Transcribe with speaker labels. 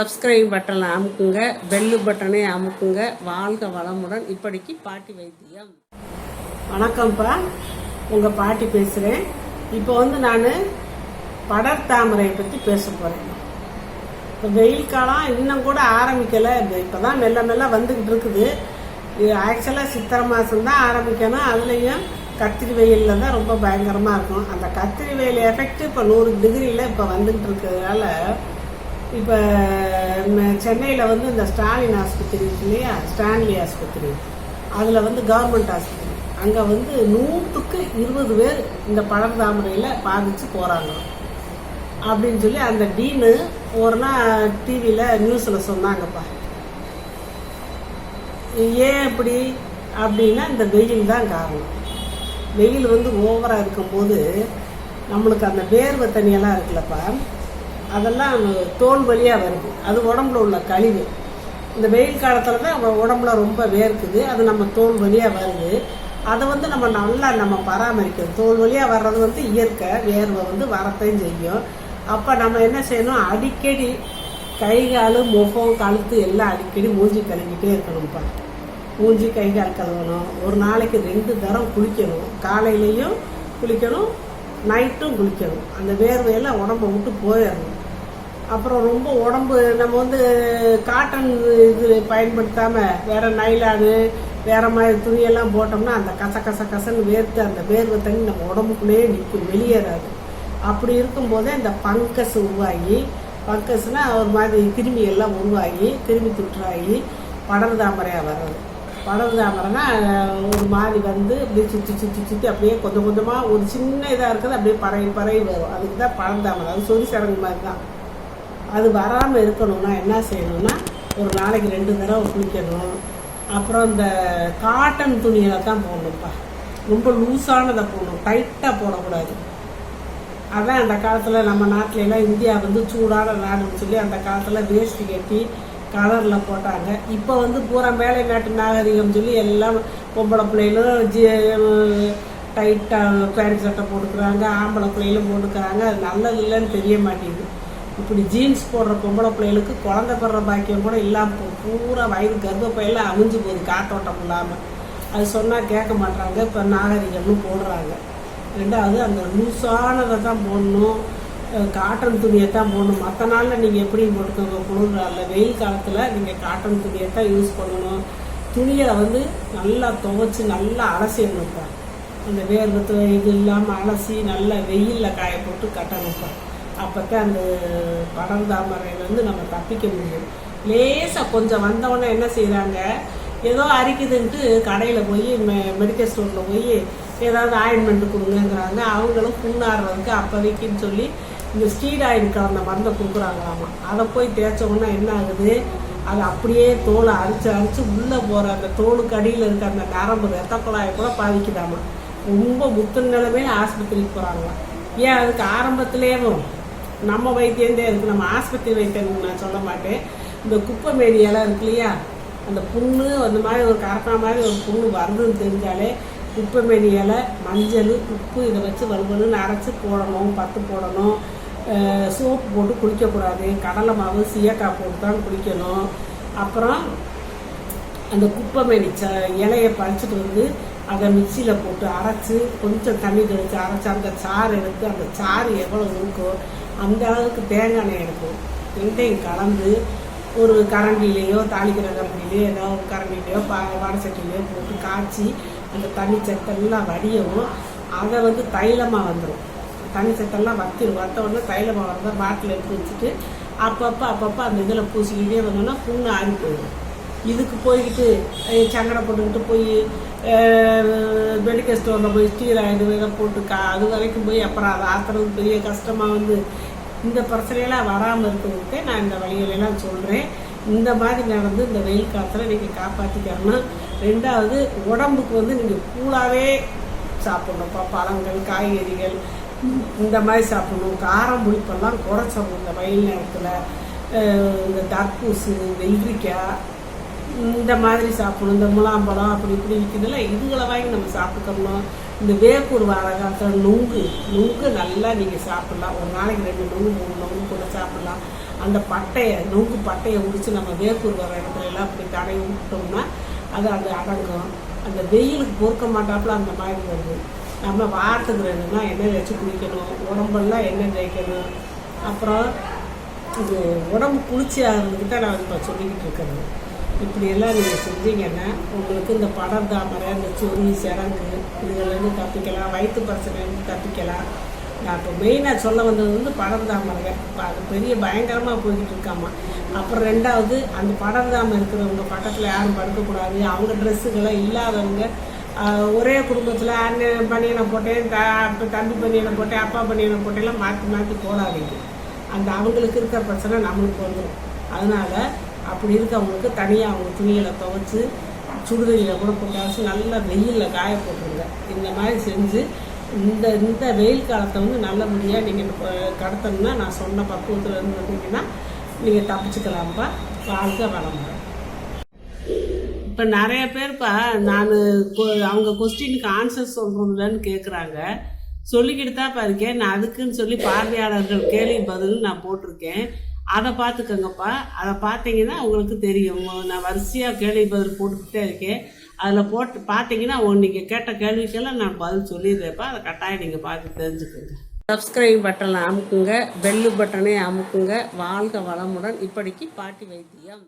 Speaker 1: Subscribe பட்டனை அமுக்குங்க, bell பட்டனை அமுக்குங்க. வாழ்க வளமுடன். இப்படிக்கு பாட்டி வைத்தியம். வணக்கம்ப்பா, உங்கள் பாட்டி பேசுகிறேன். இப்போ நான் படர்தாமரையை பற்றி பேச போகிறேன். இப்போ வெயில் காலம் இன்னும் கூட ஆரம்பிக்கலை, இப்போ தான் மெல்ல மெல்ல வந்துக்கிட்டு இருக்குது. ஆக்சுவலாக சித்திரை மாதம் தான் ஆரம்பிக்கணும். அதுலேயும் கத்திரி வெயிலில் தான் ரொம்ப பயங்கரமாக இருக்கும். அந்த கத்திரி வெயில் எஃபெக்ட் இப்போ 100 டிகிரியில் இப்போ வந்துக்கிட்டு இருக்கிறதுனால இப்போ சென்னையில் இந்த ஸ்டாலின் ஆஸ்பத்திரி இருக்கு இல்லையா, ஸ்டான்லி ஆஸ்பத்திரி, அதில் கவர்மெண்ட் ஆஸ்பத்திரி, அங்கே 100க்கு 20 பேர் இந்த படர்தாமரையில் பாதிச்சு போகிறாங்க அப்படின்னு சொல்லி அந்த டீனு ஒரு நாள் டிவியில் நியூஸில் சொன்னாங்கப்பா. ஏன் இப்படி அப்படின்னா இந்த வெயில் தான் காரணம். வெயில் ஓவராக இருக்கும்போது நம்மளுக்கு அந்த வேர்வை தண்ணியெல்லாம் இருக்குல்லப்பா, அதெல்லாம் தோல் வழியாக வருது. அது உடம்புல உள்ள கழிவு. இந்த வெயில் காலத்தில் தான் உடம்புல ரொம்ப வேர்க்குது, அது நம்ம தோல் வழியாக வருது. அதை நம்ம பராமரிக்கணும். தோல் வழியாக வர்றது இயற்கை, வேர்வை வரத்தையும் செய்யும். அப்போ நம்ம என்ன செய்யணும், அடிக்கடி கை கால் முகம் கழுத்து எல்லாம் அடிக்கடி மூஞ்சி கழுவிக்கிட்டே இருக்கணும்ப்பா. மூஞ்சி கை கால் கழுவணும். ஒரு நாளைக்கு 2 தரம் குளிக்கணும். காலையிலையும் குளிக்கணும், நைட்டும் குளிக்கணும். அந்த வேர்வையெல்லாம் உடம்பை விட்டு போயிடணும். அப்புறம் ரொம்ப உடம்பு நம்ம காட்டன் இது பயன்படுத்தாமல் வேற நைலானு வேற மாதிரி துணியெல்லாம் போட்டோம்னா அந்த கசன்னு வேர்த்து அந்த வேர்வை தண்ணி நம்ம உடம்புக்குள்ளேயே நிற்கும், வெளியேறாது. அப்படி இருக்கும்போதே இந்த பங்கஸ் உருவாகி, பங்கஸ்னா ஒரு மாதிரி கிருமியெல்லாம் உருவாகி கிருமி தொற்றாகி படர்தாமரையாக வர்றது. படர்தாமரைனா ஒரு மாதிரி அப்படியே சுற்றி அப்படியே கொஞ்சம் கொஞ்சமாக ஒரு சின்ன இதாக இருக்குது, அப்படியே பறவை வரும். அதுக்கு தான் படர்தாமரை. அது சொறி சரங்கு மாதிரி தான். அது வராமல் இருக்கணும்னா என்ன செய்யணும்னா, ஒரு நாளைக்கு 2 தடவை குளிக்கணும். அப்புறம் இந்த காட்டன் துணியில தான் போடணும்ப்பா. ரொம்ப லூஸானதை போடணும், டைட்டாக போடக்கூடாது. அதான் அந்த காலத்தில் நம்ம நாட்டிலலாம் இந்தியா சூடான நாடுன்னு சொல்லி அந்த காலத்தில் வேஷ்டி கட்டி கலரில் போட்டாங்க. இப்போ பூரா மேலை நாட்டு நாகரிகம் சொல்லி எல்லாம் பொம்பளை பிள்ளைகளும் டைட்டாக பேண்ட் சட்டை போட்டுக்கிறாங்க, ஆம்பளை பிள்ளைகளும் போட்டுக்கிறாங்க. அது நல்லது இல்லைன்னு தெரிய மாட்டேங்குது. இப்படி ஜீன்ஸ் போடுற பொம்பளை பிள்ளைகளுக்கு குழந்தை பெற பாக்கியம் கூட இல்லாமல் பூரா வயது கர்ப்பப்பையெல்லாம் அழிஞ்சு போகுது, காத்தோட்டம் இல்லாமல். அது சொன்னால் கேட்க மாட்டாங்க. இப்போ நாகரிகம்னு போடுறாங்க. 2வது அந்த லூஸானதை தான் போடணும், காட்டன் துணியை தான் போடணும். மற்ற நாளில் நீங்கள் எப்படி போட்டுக்கோங்க, குளிர்ல வெயில் காலத்தில் நீங்கள் காட்டன் துணியை தான் யூஸ் பண்ணணும். துணியை நல்லா துவைச்சி நல்லா அலசிடணும்ப்பா. அந்த வேர்வை இது இல்லாமல் அலசி நல்லா வெயிலில் காய போட்டு கட்டணும்ப்பா. அப்போத்தான் அந்த படர்தாமரையிலேருந்து நம்ம தப்பிக்க முடியும். லேசாக கொஞ்சம் வந்தவொடனே என்ன செய்கிறாங்க, ஏதோ அரிக்குதுன்ட்டு கடையில் போய் மெடிக்கல் ஸ்டோரில் போய் ஏதாவது ஆயின்மெண்ட் கொடுங்கிறாங்க. அவங்களும் புண்ணாடுறதுக்கு அப்போதைக்குன்னு சொல்லி இந்த ஸ்டீட் ஆயில் கலந்த மருந்தை கொடுக்குறாங்களாமா. அதை போய் தேய்ச்சோன்னா என்ன ஆகுது, அது அப்படியே தோலை அரிச்சு உள்ளே போகிற அந்த தோலுக்கு அடியில் இருக்க அந்த நரம்பு ரத்த குழாயை கூட பாதிக்குதாமா. ரொம்ப முத்தின நிலைமையில ஆஸ்பத்திரிக்கு போகிறாங்களாம். ஏன் அதுக்கு ஆரம்பத்திலேயும் நம்ம வைத்தியந்தே இருக்குது. நம்ம ஆஸ்பத்திரி வைத்தியம் நான் சொல்ல மாட்டேன். இந்த குப்பை மேனி இலை இருக்கு இல்லையா, அந்த புண்ணு அந்த மாதிரி ஒரு கரப்பா மாதிரி ஒரு புண்ணு வருதுன்னு தெரிஞ்சாலே குப்பை மேனி இலை, மஞ்சள், உப்பு இதை வச்சு வலுவலுன்னு அரைச்சி போடணும், பத்து போடணும். சோப்பு போட்டு குளிக்கக்கூடாது, கடலை மாவு சீயக்காய் போட்டு தான் குளிக்கணும். அப்புறம் அந்த குப்பை மேனி இலையை பறிச்சுட்டு அதை மிக்சியில் போட்டு அரைச்சி கொஞ்சம் தண்ணி தெளித்து அரைச்சி அந்த சாறு எடுத்து அந்த சாறு எவ்வளோ இருக்கோ அந்த அளவுக்கு தேங்காய் எண்ணெய் எடுக்கும். 2யும் கலந்து ஒரு கரண்டிலேயோ தாளிக்கிற கரண்டிலேயோ ஏதோ ஒரு கரண்டிலேயோ வடை சட்டிலேயோ போட்டு காய்ச்சி அந்த தண்ணி சத்தெல்லாம் வடியவும் அதை தைலமாக வந்துடும். தண்ணி சத்தெல்லாம் வத்த உடனே தைலமாக வந்தால் பாட்டில் எடுத்து வச்சுட்டு அப்பப்போ அந்த இதில் பூசிக்கிட்டே வந்தோன்னா புண்ணு ஆறி போயிடும். இதுக்கு போய்கிட்டு சங்கடை போட்டுக்கிட்டு போய் மெடிக்கல் ஸ்டோரில் போய் ஸ்டீராய்டு இதை போட்டு அது வரைக்கும் போய் அப்புறம் அதை ஆற்றுறது பெரிய கஷ்டமாக இந்த பிரச்சனையெல்லாம் வராமல் இருக்கிறதுக்கு நான் இந்த வழிகளெல்லாம் சொல்கிறேன். இந்த மாதிரி நடந்து இந்த வெயில் காலத்தில் நீங்கள் காப்பாற்றிக்கணும். 2வது உடம்புக்கு நீங்கள் கூழாகவே சாப்பிட்ணும்ப்பா. பழங்கள், காய்கறிகள் இந்த மாதிரி சாப்பிடணும். காரம் புளிப்பெல்லாம் குறைச்சிடணும் இந்த வெயில் நேரத்தில். இந்த தர்பூசு, வெள்ளரிக்காய் இந்த மாதிரி சாப்பிடணும். இந்த முலாம்பழம் அப்படி இப்படி விற்கிறதுல இதுகளை வாங்கி நம்ம சாப்பிட்டுக்கணும். இந்த வேப்பூர் வாழை காலத்தில் நுங்கு நல்லா நீங்கள் சாப்பிட்லாம். ஒரு நாளைக்கு 2 நுங்கு 3 நுங்கு கூட சாப்பிட்லாம். அந்த பட்டையை நொங்கு பட்டையை உரித்து நம்ம வேப்பூர் வர இடத்துல எல்லாம் அப்படி தடவி விட்டோம்னா அது அடங்கும். அந்த வெயிலுக்கு பொறுக்க மாட்டாப்புல அந்த மாதிரி வருது. நம்ம வாரத்துக்கு 2 நாள் எண்ணெய் வச்சு குளிக்கணும், உடம்பெல்லாம் எண்ணெய் தேய்க்கணும். அப்புறம் இது உடம்பு குளிர்ச்சி ஆகிறதுக்கு தான் நான் இப்போ சொல்லிக்கிட்டு இருக்கிறது. இப்படியெல்லாம் நீங்கள் செஞ்சீங்கன்னா உங்களுக்கு இந்த படர்தாமரை, இந்த சொறி, சிரங்கு இதுலேருந்து தப்பிக்கலாம், வயிற்று பிரச்சனைலேருந்து தப்பிக்கலாம். நான் இப்போ மெயினாக சொல்ல வந்தது வந்து படர்தாமரை. இப்போ அது பெரிய பயங்கரமாக போய்கிட்டு இருக்காமா. அப்புறம் 2வது அந்த படர்தாமரை இருக்கிறவங்க பக்கத்தில் யாரும் படுக்கக்கூடாது. அவங்க ட்ரெஸ்ஸுகளை இல்லாதவங்க ஒரே குடும்பத்தில் அண்ணன் பனியனை போட்டேன், தம்பி பனியனை போட்டேன், அப்பா பனியனை போட்டேலாம் மாற்றி மாற்றி போடாதீங்க. அந்த அவங்களுக்கு இருக்கிற பிரச்சனை நம்மளுக்கு வந்துடும். அதனால் அப்படி இருக்கவங்களுக்கு தனியாக அவங்க துணிகளை துவைச்சி சுடுதண்ணியில் கூட போட்டாச்சு நல்லா வெயிலில் காய போட்டுருங்க. இந்த மாதிரி செஞ்சு இந்த வெயில் காலத்தை வந்து நல்லபடியாக நீங்கள் கடத்தணும்னா நான் சொன்ன பக்குவத்தில் இருந்துட்டீங்கன்னா நீங்கள் தப்பிச்சுக்கலாம்ப்பா. வாழ்க்கை வளமுறை. இப்போ நிறைய பேர்ப்பா நான் அவங்க கொஸ்டினுக்கு ஆன்சர் சொல்கிறோம்லன்னு கேட்குறாங்க. சொல்லிக்கிட்டு தான் இருக்கேன். நான் அதுக்குன்னு சொல்லி பார்வையாளர்கள் கேள்வி பதில் நான் போட்டிருக்கேன். அதை பார்த்துக்கோங்கப்பா. அதை பார்த்தீங்கன்னா உங்களுக்கு தெரியும். நான் வரிசையாக கேள்வி பதில் போட்டுக்கிட்டே இருக்கேன். அதில் போட்டு பார்த்தீங்கன்னா நீங்கள் கேட்ட கேள்விக்கெல்லாம் நான் பதில் சொல்லிடுறேன்ப்பா. அதை கட்டாயம் நீங்கள் பார்த்து தெரிஞ்சுக்கோங்க. சப்ஸ்கிரைப் பட்டனை அமுக்குங்க, பெல்லு பட்டனை அமுக்குங்க. வாழ்க வளமுடன். இப்படிக்கு பாட்டி வைத்தியம்.